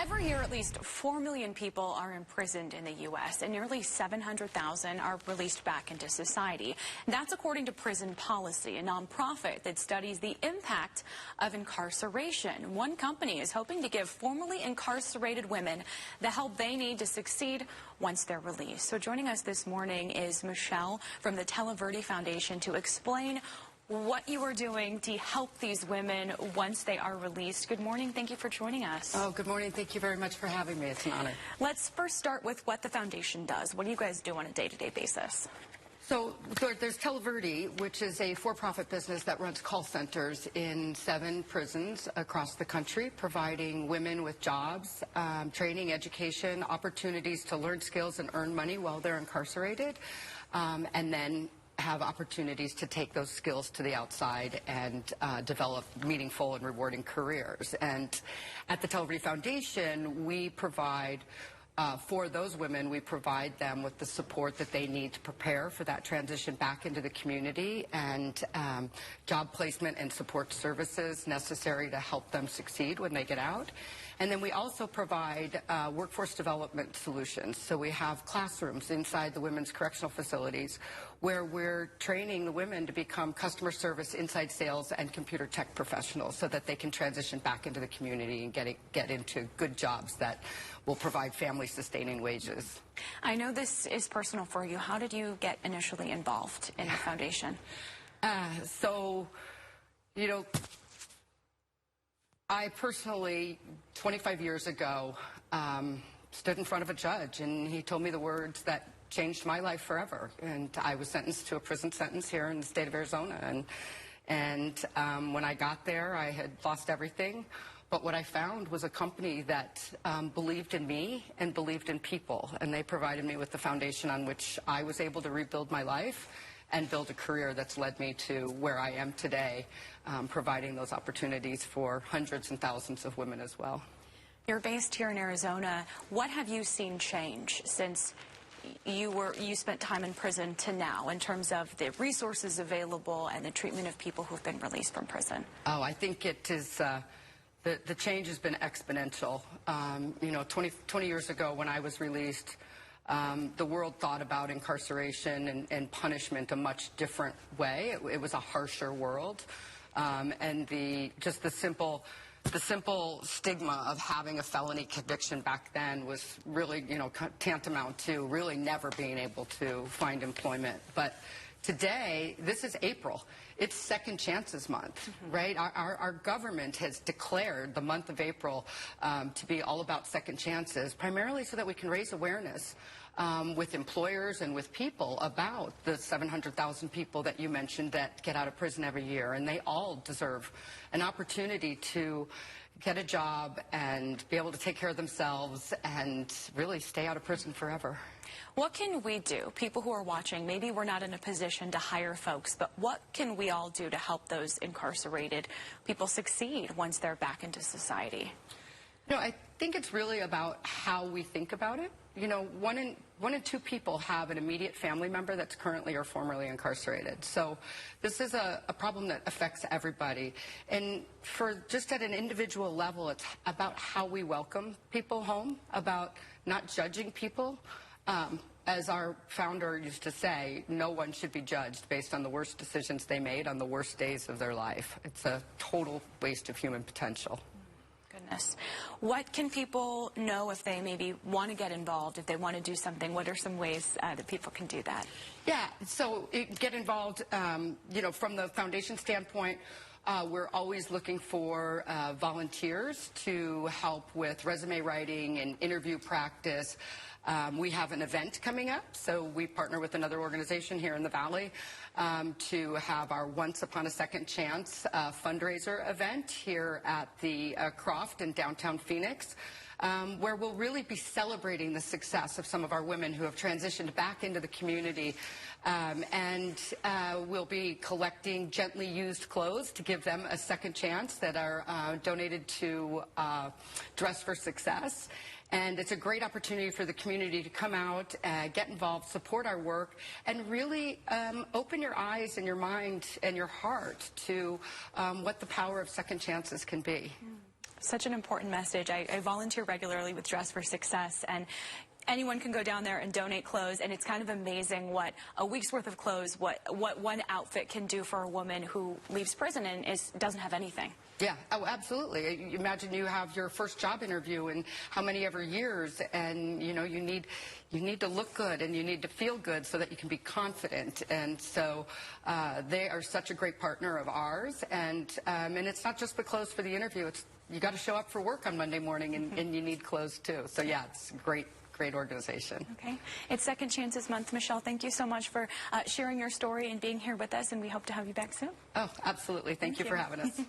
Every year, at least 4 million people are imprisoned in the U.S., and nearly 700,000 are released back into society. That's according to Prison Policy, a nonprofit that studies the impact of incarceration. One company is hoping to give formerly incarcerated women the help they need to succeed once they're released. So joining us this morning is Michelle from the Televerde Foundation to explain what you are doing to help these women once they are released. Good morning. Thank you for joining us. Oh, good morning. Thank you very much for having me. It's an honor. Let's first start with what the foundation does. What do you guys do on a day-to-day basis? So there's Televerde, which is a for-profit business that runs call centers in 7 prisons across the country, providing women with jobs, training, education, opportunities to learn skills and earn money while they're incarcerated, and then have opportunities to take those skills to the outside and develop meaningful and rewarding careers. And at the Televerde Foundation, we provide for those women, we provide them with the support that they need to prepare for that transition back into the community, and job placement and support services necessary to help them succeed when they get out. And then we also provide workforce development solutions. So we have classrooms inside the women's correctional facilities where we're training the women to become customer service, inside sales, and computer tech professionals so that they can transition back into the community and get into good jobs that will provide family-sustaining wages. I know this is personal for you. How did you get initially involved in the foundation? I personally, 25 years ago, stood in front of a judge, and he told me the words that changed my life forever. And I was sentenced to a prison sentence here in the state of Arizona. And when I got there, I had lost everything. But what I found was a company that believed in me and believed in people. And they provided me with the foundation on which I was able to rebuild my life and build a career that's led me to where I am today, providing those opportunities for hundreds and thousands of women as well. You're based here in Arizona. What have you seen change since you spent time in prison to now, in terms of the resources available and the treatment of people who've been released from prison? Oh, I think it is, the change has been exponential. 20 years ago when I was released, the world thought about incarceration and punishment a much different way. It was a harsher world, and the simple stigma of having a felony conviction back then was really, tantamount to really never being able to find employment. But today, this is April. It's Second Chances Month, right? Our government has declared the month of April to be all about second chances, primarily so that we can raise awareness with employers and with people about the 700,000 people that you mentioned that get out of prison every year. And they all deserve an opportunity to get a job and be able to take care of themselves and really stay out of prison forever. What can we do? People who are watching, maybe we're not in a position to hire folks, but what can we all do to help those incarcerated people succeed once they're back into society? I think it's really about how we think about it. 1 in 2 people have an immediate family member that's currently or formerly incarcerated. So this is a problem that affects everybody. And just at an individual level, it's about how we welcome people home, about not judging people. As our founder used to say, no one should be judged based on the worst decisions they made on the worst days of their life. It's a total waste of human potential. Goodness. What can people know if they maybe want to get involved, if they want to do something? What are some ways that people can do that? Yeah, so get involved, from the foundation standpoint. We're always looking for volunteers to help with resume writing and interview practice. We have an event coming up, so we partner with another organization here in the Valley to have our Once Upon a Second Chance fundraiser event here at the Croft in downtown Phoenix, where we'll really be celebrating the success of some of our women who have transitioned back into the community. And we'll be collecting gently used clothes to give them a second chance that are donated to Dress for Success. And it's a great opportunity for the community to come out, get involved, support our work, and really open your eyes and your mind and your heart to what the power of second chances can be. Such an important message. I volunteer regularly with Dress for Success, and anyone can go down there and donate clothes, and it's kind of amazing what a week's worth of clothes, what one outfit can do for a woman who leaves prison and doesn't have anything. Yeah, oh, absolutely. Imagine you have your first job interview in how many ever years, and you know you need to look good and you need to feel good so that you can be confident. And so they are such a great partner of ours, and it's not just the clothes for the interview. It's you got to show up for work on Monday morning, and you need clothes too. So yeah, it's great. Great organization. Okay. It's Second Chances Month. Michelle, thank you so much for sharing your story and being here with us, and we hope to have you back soon. Oh, absolutely. Thank you for having us.